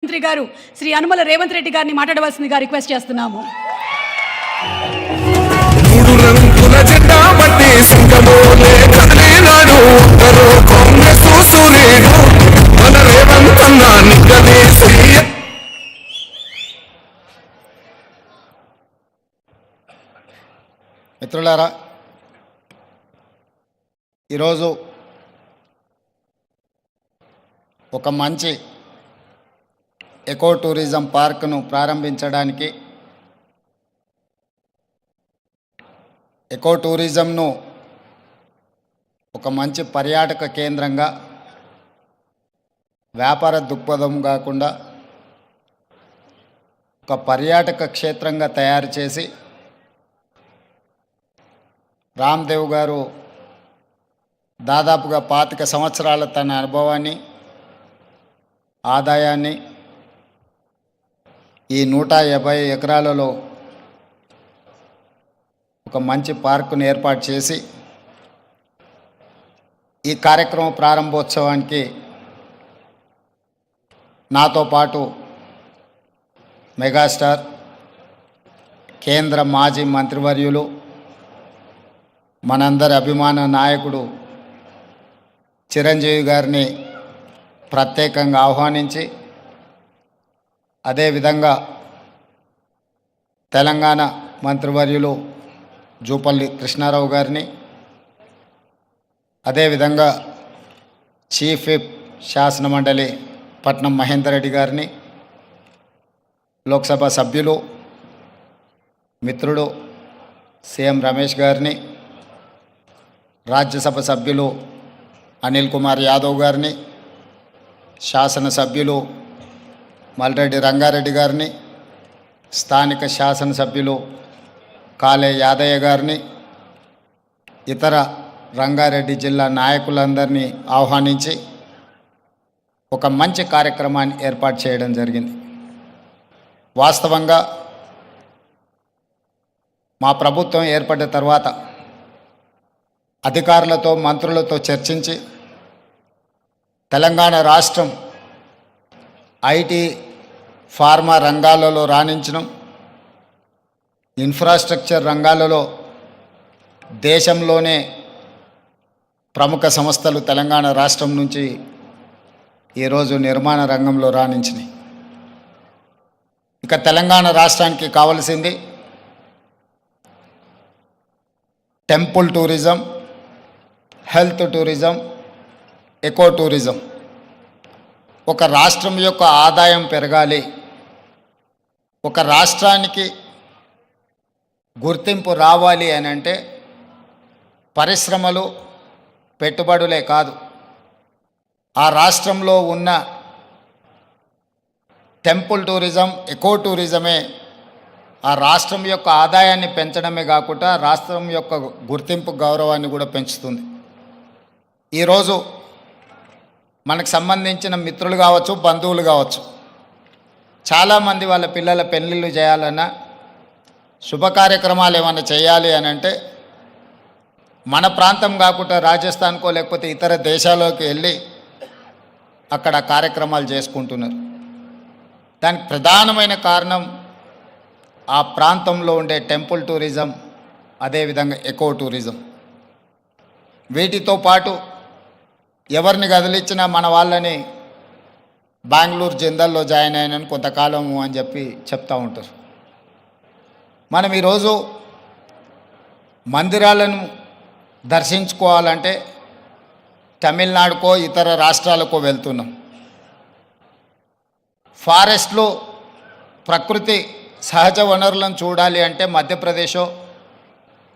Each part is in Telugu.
మంత్రి గారు శ్రీ అనుమల రేవంత్ రెడ్డి గారిని మాట్లాడవలసిందిగా రిక్వెస్ట్ చేస్తున్నాము. మూడు రంగుల జెండా బట్టి సింగమోలే కదిలినాడు ఒక్కరు కాంగ్రెస్ సూర్యుడు మన రేవంత్ అన్న నిగ్గదీసి. మిత్రులారా, ఈరోజు ఒక మంచి ఎకో టూరిజం పార్కును ప్రారంభించడానికి, ఎకో టూరిజంను ఒక మంచి పర్యాటక కేంద్రంగా, వ్యాపార దృక్పథం కాకుండా ఒక పర్యాటక క్షేత్రంగా తయారు చేసి రామ్దేవ్ గారు దాదాపుగా 25 సంవత్సరాల తన అనుభవాన్ని, ఆదాయాన్ని ఈ 150 ఎకరాలలో ఒక మంచి పార్కును ఏర్పాటు చేసి ఈ కార్యక్రమం ప్రారంభోత్సవానికి నాతో పాటు మెగాస్టార్, కేంద్ర మాజీ మంత్రివర్యులు, మనందరి అభిమాన నాయకుడు చిరంజీవి గారిని ప్రత్యేకంగా ఆహ్వానించి, అదేవిధంగా తెలంగాణ మంత్రివర్యులు జూపల్లి కృష్ణారావు గారిని, అదేవిధంగా చీఫ్ విప్ శాసనమండలి పట్నం మహేందర్ రెడ్డి గారిని, లోక్సభ సభ్యులు మిత్రుడు సీఎం రమేష్ గారిని, రాజ్యసభ సభ్యులు అనిల్ కుమార్ యాదవ్ గారిని, శాసనసభ్యులు మల్రెడ్డి రంగారెడ్డి గారిని, స్థానిక శాసనసభ్యులు కాలే యాదయ్య గారిని, ఇతర రంగారెడ్డి జిల్లా నాయకులందరినీ ఆహ్వానించి ఒక మంచి కార్యక్రమాన్ని ఏర్పాటు చేయడం జరిగింది. వాస్తవంగా మా ప్రభుత్వం ఏర్పడిన తర్వాత అధికారులతో, మంత్రులతో చర్చించి తెలంగాణ రాష్ట్రం ఐటీ, ఫార్మా రంగాలలో రాణించడం, ఇన్ఫ్రాస్ట్రక్చర్ రంగాలలో దేశంలోనే ప్రముఖ సంస్థలు తెలంగాణ రాష్ట్రం నుంచి ఈరోజు నిర్మాణ రంగంలో రాణించినాయి. ఇక తెలంగాణ రాష్ట్రానికి కావలసింది temple tourism, health tourism, eco tourism. ఒక రాష్ట్రం యొక్క ఆదాయం పెరగాలి, ఒక రాష్ట్రానికి గుర్తింపు రావాలి అని అంటే పరిశ్రమలు, పెట్టుబడులే కాదు, ఆ రాష్ట్రంలో ఉన్న టెంపుల్ టూరిజం, ఎకో టూరిజమే ఆ రాష్ట్రం యొక్క ఆదాయాన్ని పెంచడమే కాకుండా రాష్ట్రం యొక్క గుర్తింపు, గౌరవాన్ని కూడా పెంచుతుంది. ఈరోజు మనకు సంబంధించిన మిత్రులు కావచ్చు, బంధువులు కావచ్చు, చాలామంది వాళ్ళ పిల్లల పెళ్ళిళ్ళు చేయాలన్నా, శుభ కార్యక్రమాలు ఏమైనా చేయాలి అని అంటే మన ప్రాంతం కాకుండా రాజస్థాన్కో లేకపోతే ఇతర దేశాల్లోకి వెళ్ళి అక్కడ కార్యక్రమాలు చేసుకుంటున్నారు. దానికి ప్రధానమైన కారణం ఆ ప్రాంతంలో ఉండే టెంపుల్ టూరిజం, అదేవిధంగా ఎకో టూరిజం. వీటితో పాటు ఎవరిని కదిలిచ్చినా మన వాళ్ళని బెంగళూరు జిందాల్లో జాయిన్ అయినని కొంతకాలము అని చెప్పి చెప్తూ ఉంటారు. మనం ఈరోజు మందిరాలను దర్శించుకోవాలంటే తమిళనాడుకో ఇతర రాష్ట్రాలకో వెళ్తున్నాం. ఫారెస్ట్లో ప్రకృతి సహజ వనరులను చూడాలి అంటే మధ్యప్రదేశో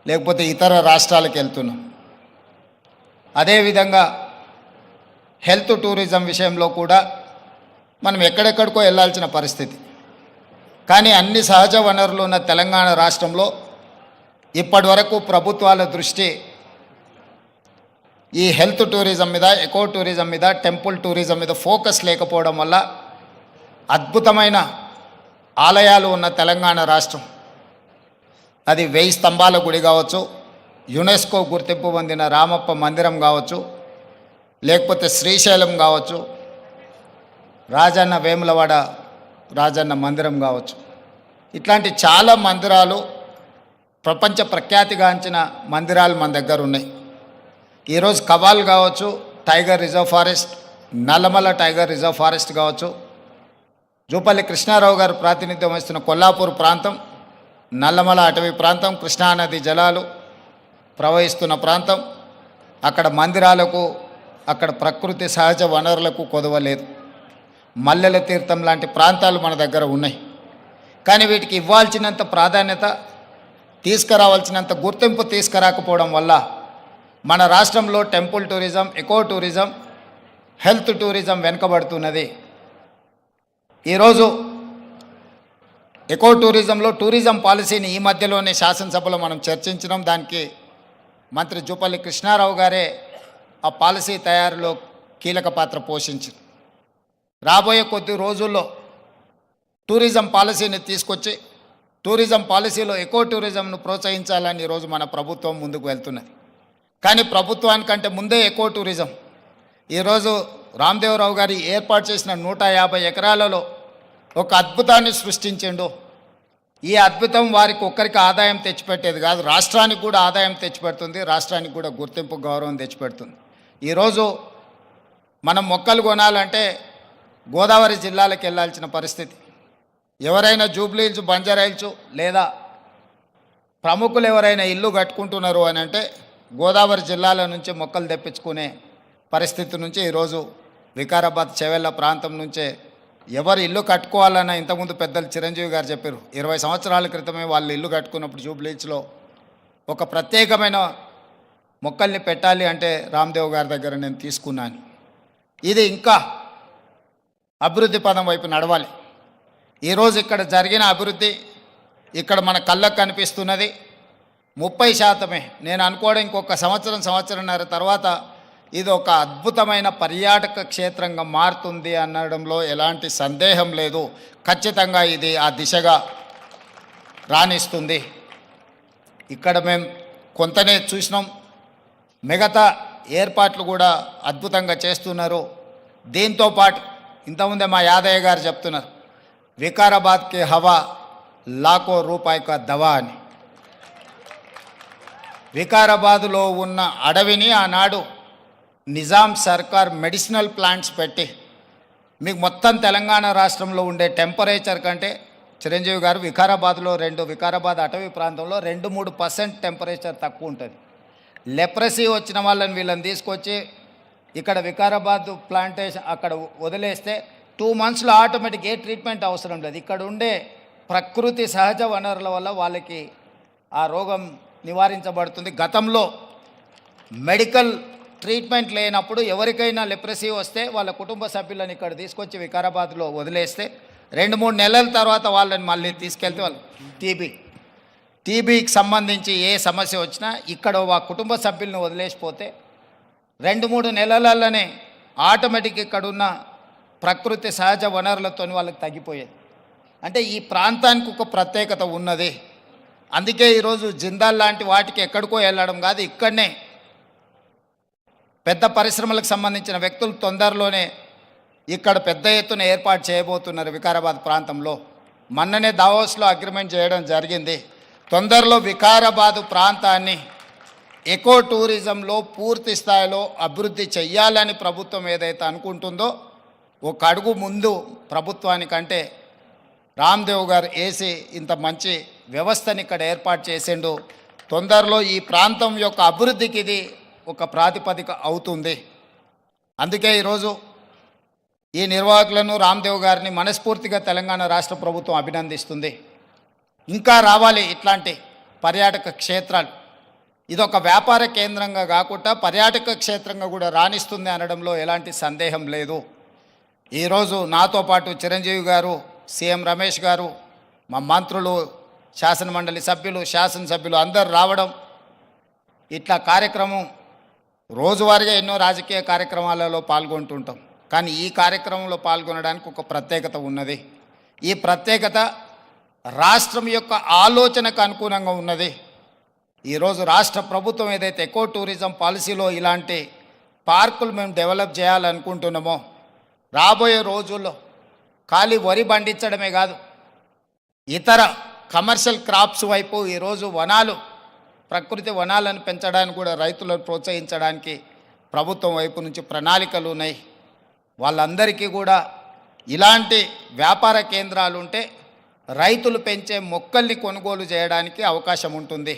లేకపోతే ఇతర రాష్ట్రాలకు వెళ్తున్నాం. అదేవిధంగా హెల్త్ టూరిజం విషయంలో కూడా మనం ఎక్కడెక్కడికో వెళ్ళాల్సిన పరిస్థితి. కానీ అన్ని సహజ వనరులు ఉన్న తెలంగాణ రాష్ట్రంలో ఇప్పటి వరకు ప్రభుత్వాల దృష్టి ఈ హెల్త్ టూరిజం మీద, ఎకో టూరిజం మీద, టెంపుల్ టూరిజం మీద ఫోకస్ లేకపోవడం వల్ల అద్భుతమైన ఆలయాలు ఉన్న తెలంగాణ రాష్ట్రం, అది 1000 స్తంభాల గుడి కావచ్చు, యునెస్కో గుర్తింపు పొందిన రామప్ప మందిరం కావచ్చు, లేకపోతే శ్రీశైలం కావచ్చు, రాజన్న వేములవాడ రాజన్న మందిరం కావచ్చు, ఇట్లాంటి చాలా మందిరాలు ప్రపంచ ప్రఖ్యాతిగాంచిన మందిరాలు మన దగ్గర ఉన్నాయి. ఈరోజు కవాల్ కావచ్చు, tiger reserve forest, Nallamala tiger reserve forest కావచ్చు, జూపల్లి కృష్ణారావు గారు ప్రాతినిధ్యం వహిస్తున్న కొల్లాపూర్ ప్రాంతం, నల్లమల అటవీ ప్రాంతం, కృష్ణానది జలాలు ప్రవహిస్తున్న ప్రాంతం, అక్కడ మందిరాలకు, అక్కడ ప్రకృతి సహజ వనరులకు కొదవలేదు. మల్లెల తీర్థం లాంటి ప్రాంతాలు మన దగ్గర ఉన్నాయి. కానీ వీటికి ఇవ్వాల్సినంత ప్రాధాన్యత, తీసుకురావాల్సినంత గుర్తింపు తీసుకురాకపోవడం వల్ల మన రాష్ట్రంలో temple tourism, eco tourism, health tourism వెనుకబడుతున్నది. ఈరోజు ఎకో టూరిజంలో టూరిజం పాలసీని ఈ మధ్యలోనే శాసనసభలో మనం చర్చించినాం. దానికి మంత్రి జూపల్లి కృష్ణారావు గారే ఆ పాలసీ తయారీలో కీలక పాత్ర పోషించారు. రాబోయే కొద్ది రోజుల్లో టూరిజం పాలసీని తీసుకొచ్చి టూరిజం పాలసీలో ఎకో టూరిజంను ప్రోత్సహించాలని ఈరోజు మన ప్రభుత్వం ముందుకు వెళ్తున్నది. కానీ ప్రభుత్వానికంటే ముందే ఎకో టూరిజం ఈరోజు రామదేవరావు గారి ఏర్పాటు చేసిన 150 ఎకరాలలో ఒక అద్భుతాన్ని సృష్టించిండు. ఈ అద్భుతం వారికి ఒక్కరికి ఆదాయం తెచ్చిపెట్టేది కాదు, రాష్ట్రానికి కూడా ఆదాయం తెచ్చిపెడుతుంది, రాష్ట్రానికి కూడా గుర్తింపు, గౌరవం తెచ్చిపెడుతుంది. ఈరోజు మనం మొక్కలు కొనాలంటే గోదావరి జిల్లాలకు వెళ్ళాల్సిన పరిస్థితి. ఎవరైనా జూబ్లీహిల్స్, బంజారాహిల్స్ లేదా ప్రముఖులు ఎవరైనా ఇల్లు కట్టుకుంటున్నారు అని అంటే గోదావరి జిల్లాల నుంచి మొక్కలు తెప్పించుకునే పరిస్థితి నుంచి ఈరోజు వికారాబాద్ చెవెళ్ళ ప్రాంతం నుంచే ఎవరు ఇల్లు కట్టుకోవాలన్న, ఇంతకుముందు పెద్దలు చిరంజీవి గారు చెప్పారు, 20 సంవత్సరాల క్రితమే వాళ్ళు ఇల్లు కట్టుకున్నప్పుడు జూబ్లీహిల్స్లో ఒక ప్రత్యేకమైన మొక్కల్ని పెట్టాలి అంటే రామ్దేవ్ గారి దగ్గర నేను తీసుకున్నాను. ఇది ఇంకా అభివృద్ధి పదం వైపు నడవాలి. ఈరోజు ఇక్కడ జరిగిన అభివృద్ధి ఇక్కడ మన కళ్ళకు కనిపిస్తున్నది 30%. నేను అనుకోవడం ఇంకొక సంవత్సరంన్నర తర్వాత ఇది ఒక అద్భుతమైన పర్యాటక క్షేత్రంగా మారుతుంది అనడంలో ఎలాంటి సందేహం లేదు. ఖచ్చితంగా ఇది ఆ దిశగా రాణిస్తుంది. ఇక్కడ మేము కొంతనే చూసినాం, మిగతా ఏర్పాట్లు కూడా అద్భుతంగా చేస్తున్నారు. దీంతో పాటు ఇంతకుముందే మా యాదయ్య గారు చెప్తున్నారు, వికారాబాద్కి హవా లాఖో రూపాయి కా దవా అని. వికారాబాదులో ఉన్న అడవిని ఆనాడు నిజాం సర్కార్ మెడిసినల్ ప్లాంట్స్ పెట్టి మీకు మొత్తం తెలంగాణ రాష్ట్రంలో ఉండే టెంపరేచర్ కంటే చిరంజీవి గారు వికారాబాద్లో వికారాబాద్ అటవీ ప్రాంతంలో 2-3% టెంపరేచర్ తక్కువ ఉంటుంది. లెప్రసీ వచ్చిన వాళ్ళని వీళ్ళని తీసుకొచ్చి ఇక్కడ వికారాబాద్ ప్లాంటేషన్ అక్కడ వదిలేస్తే 2 monthsలో ఆటోమేటిక్ ఏ ట్రీట్మెంట్ అవసరం లేదు. ఇక్కడ ఉండే ప్రకృతి సహజ వనరుల వల్ల వాళ్ళకి ఆ రోగం నివారించబడుతుంది. గతంలో మెడికల్ ట్రీట్మెంట్ లేనప్పుడు ఎవరికైనా లెప్రసీ వస్తే వాళ్ళ కుటుంబ సభ్యులను ఇక్కడ తీసుకొచ్చి వికారాబాద్లో వదిలేస్తే 2-3 నెలల తర్వాత వాళ్ళని మళ్ళీ తీసుకెళ్తే వాళ్ళు టీబీకి సంబంధించి ఏ సమస్య వచ్చినా ఇక్కడ ఆ కుటుంబ సభ్యులను వదిలేసిపోతే 2-3 నెలలలోనే ఆటోమేటిక్ ఇక్కడున్న ప్రకృతి సహజ వనరులతో వాళ్ళకి తగ్గిపోయేది. అంటే ఈ ప్రాంతానికి ఒక ప్రత్యేకత ఉన్నది. అందుకే ఈరోజు జిందాల్ లాంటి వాటికి ఎక్కడికో వెళ్ళడం కాదు, ఇక్కడనే పెద్ద పరిశ్రమలకు సంబంధించిన వ్యక్తులు తొందరలోనే ఇక్కడ పెద్ద ఎత్తున ఏర్పాటు చేయబోతున్నారు వికారాబాద్ ప్రాంతంలో. మొన్ననే దావోస్లో అగ్రిమెంట్ చేయడం జరిగింది. తొందరలో వికారాబాద్ ప్రాంతాన్ని ఎకో టూరిజంలో పూర్తి స్థాయిలో అభివృద్ధి చెయ్యాలని ప్రభుత్వం ఏదైతే అనుకుంటుందో ఒక అడుగు ముందు ప్రభుత్వానికంటే రామ్దేవ్ గారు వేసి ఇంత మంచి వ్యవస్థని ఇక్కడ ఏర్పాటు చేసిండు. తొందరలో ఈ ప్రాంతం యొక్క అభివృద్ధికి ఇది ఒక ప్రాతిపదిక అవుతుంది. అందుకే ఈరోజు ఈ నిర్వాహకులను రామ్దేవ్ గారిని మనస్ఫూర్తిగా తెలంగాణ రాష్ట్ర ప్రభుత్వం అభినందిస్తుంది. ఇంకా రావాలి ఇట్లాంటి పర్యాటక క్షేత్రాలు. ఇదొక వ్యాపార కేంద్రంగా కాకుండా పర్యాటక క్షేత్రంగా కూడా రాణిస్తుంది అనడంలో ఎలాంటి సందేహం లేదు. ఈరోజు నాతో పాటు చిరంజీవి గారు, సీఎం రమేష్ గారు, మా మంత్రులు, శాసనమండలి సభ్యులు, శాసనసభ్యులు అందరు రావడం, ఇట్లా కార్యక్రమం రోజువారీగా ఎన్నో రాజకీయ కార్యక్రమాలలో పాల్గొంటుంటాం. కానీ ఈ కార్యక్రమంలో పాల్గొనడానికి ఒక ప్రత్యేకత ఉన్నది. ఈ ప్రత్యేకత రాష్ట్రం యొక్క ఆలోచనకు అనుగుణంగా ఉన్నది. ఈరోజు రాష్ట్ర ప్రభుత్వం ఏదైతే ఎకో టూరిజం పాలసీలో ఇలాంటి పార్కులు మేము డెవలప్ చేయాలనుకుంటున్నామో రాబోయే రోజుల్లో ఖాళీ వరి పండించడమే కాదు, ఇతర కమర్షియల్ క్రాప్స్ వైపు ఈరోజు వనాలు, ప్రకృతి వనాలను పెంచడానికి కూడా రైతులను ప్రోత్సహించడానికి ప్రభుత్వం వైపు నుంచి ప్రణాళికలు ఉన్నాయి. వాళ్ళందరికీ కూడా ఇలాంటి వ్యాపార కేంద్రాలు ఉంటే రైతులు పెంచే మొక్కల్ని కొనుగోలు చేయడానికి అవకాశం ఉంటుంది.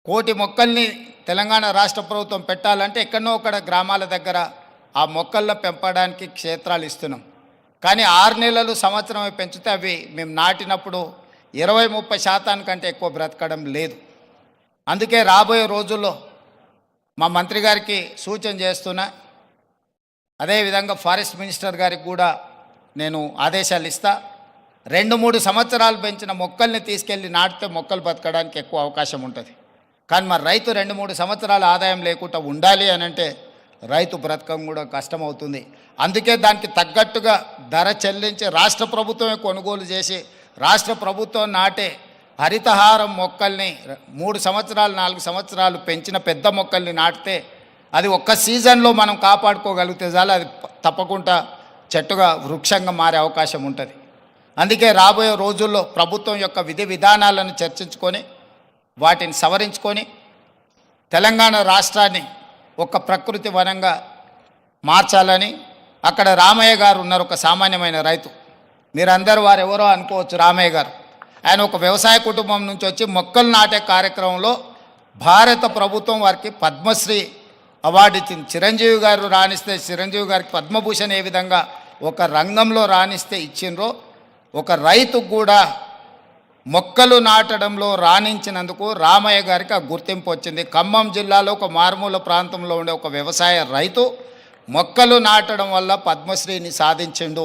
1,000,000 మొక్కల్ని తెలంగాణ రాష్ట్ర ప్రభుత్వం పెట్టాలంటే ఎక్కడో ఒకడ గ్రామాల దగ్గర ఆ మొక్కలను పెంపడానికి క్షేత్రాలు ఇస్తున్నాం. కానీ 6 నెలలు సంవత్సరమే పెంచితే అవి మేము నాటినప్పుడు 20-30% కంటే ఎక్కువ బ్రతకడం లేదు. అందుకే రాబోయే రోజుల్లో మా మంత్రి గారికి సూచన చేస్తున్నా, అదేవిధంగా ఫారెస్ట్ మినిస్టర్ గారికి కూడా నేను ఆదేశాలు ఇస్తా. 2-3 సంవత్సరాలు పెంచిన మొక్కల్ని తీసుకెళ్ళి నాటితే మొక్కలు బతకడానికి ఎక్కువ అవకాశం ఉంటుంది. కానీ మరి రైతు 2-3 సంవత్సరాల ఆదాయం లేకుండా ఉండాలి అని అంటే రైతు బ్రతకం కూడా కష్టమవుతుంది. అందుకే దానికి తగ్గట్టుగా ధర చెల్లించి రాష్ట్ర ప్రభుత్వమే కొనుగోలు చేసి రాష్ట్ర ప్రభుత్వం నాటే హరితహారం మొక్కల్ని 3 సంవత్సరాలు 4 సంవత్సరాలు పెంచిన పెద్ద మొక్కల్ని నాటితే అది ఒక్క సీజన్లో మనం కాపాడుకోగలిగితే చాలు, అది తప్పకుండా చెట్టుగా వృక్షంగా మారే అవకాశం ఉంటుంది. అందుకే రాబోయే రోజుల్లో ప్రభుత్వం యొక్క విధి విధానాలను చర్చించుకొని వాటిని సవరించుకొని తెలంగాణ రాష్ట్రాన్ని ఒక ప్రకృతి వనంగా మార్చాలని. అక్కడ రామయ్య గారు ఉన్నారు, ఒక సామాన్యమైన రైతు. మీరందరూ వారు ఎవరో అనుకోవచ్చు. రామయ్య గారు ఆయన ఒక వ్యవసాయ కుటుంబం నుంచి వచ్చి మొక్కలు నాటే కార్యక్రమంలో భారత ప్రభుత్వం వారికి పద్మశ్రీ అవార్డు ఇచ్చింది. చిరంజీవి గారు రాణిస్తే చిరంజీవి గారికి పద్మభూషణ్ ఏ విధంగా ఒక రంగంలో రాణిస్తే ఇచ్చిండ్రో, ఒక రైతుకు కూడా మొక్కలు నాటడంలో రాణించినందుకు రామయ్య గారికి ఆ గుర్తింపు వచ్చింది. ఖమ్మం జిల్లాలో ఒక మారుమూల ప్రాంతంలో ఉండే ఒక వ్యవసాయ రైతు మొక్కలు నాటడం వల్ల పద్మశ్రీని సాధించిండు.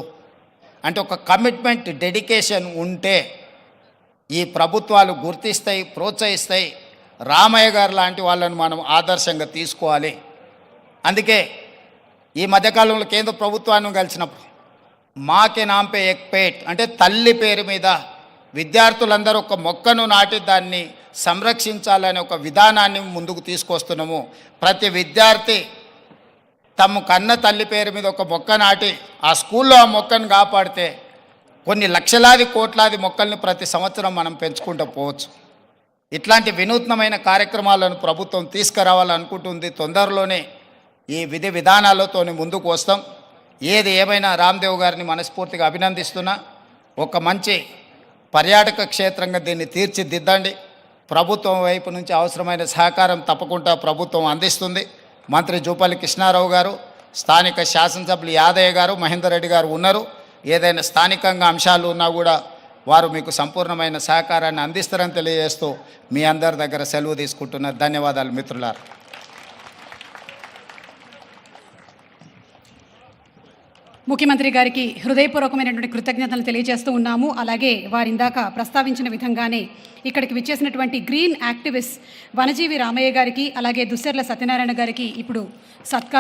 అంటే ఒక కమిట్మెంట్, డెడికేషన్ ఉంటే ఈ ప్రభుత్వాలు గుర్తిస్తాయి, ప్రోత్సహిస్తాయి. రామయ్య గారు లాంటి వాళ్ళని మనం ఆదర్శంగా తీసుకోవాలి. అందుకే ఈ మధ్యకాలంలో కేంద్ర ప్రభుత్వాన్ని కలిసినప్పుడు మాకే నాంపే ఎక్ పేట్ అంటే తల్లి పేరు మీద విద్యార్థులందరూ ఒక మొక్కను నాటి దాన్ని సంరక్షించాలనే ఒక విధానాన్ని ముందుకు తీసుకొస్తున్నాము. ప్రతి విద్యార్థి తమ కన్న తల్లి పేరు మీద ఒక మొక్క నాటి ఆ స్కూల్లో ఆ మొక్కను కాపాడితే కొన్ని లక్షలాది కోట్లాది మొక్కల్ని ప్రతి సంవత్సరం మనం పెంచుకుంటూ పోవచ్చు. ఇట్లాంటి వినూత్నమైన కార్యక్రమాలను ప్రభుత్వం తీసుకురావాలనుకుంటుంది. తొందరలోనే ఈ విధి విధానాలతో ముందుకు వస్తాం. ఏది ఏమైనా రామ్దేవ్ గారిని మనస్ఫూర్తిగా అభినందిస్తున్నా. ఒక మంచి పర్యాటక క్షేత్రంగా దీన్ని తీర్చిదిద్దండి. ప్రభుత్వం వైపు నుంచి అవసరమైన సహకారం తప్పకుండా ప్రభుత్వం అందిస్తుంది. మంత్రి జూపల్లి కృష్ణారావు గారు, స్థానిక శాసనసభ్యులు యాదయ్య గారు, మహేందర్ రెడ్డి గారు ఉన్నారు. ఏదైనా స్థానికంగా అంశాలు ఉన్నా కూడా వారు మీకు సంపూర్ణమైన సహకారాన్ని అందిస్తారని తెలియజేస్తూ మీ అందరి దగ్గర సెలవు తీసుకుంటున్నారు. ధన్యవాదాలు మిత్రులారా. ముఖ్యమంత్రి గారికి హృదయపూర్వకమైనటువంటి కృతజ్ఞతలు తెలియజేస్తూ ఉన్నాము. అలాగే వారి ఇందాక ప్రస్తావించిన విధంగానే ఇక్కడికి విచ్చేసినటువంటి గ్రీన్ యాక్టివిస్ట్ వనజీవి రామయ్య గారికి, అలాగే దుస్సర్ల సత్యనారాయణ గారికి ఇప్పుడు సత్కారం.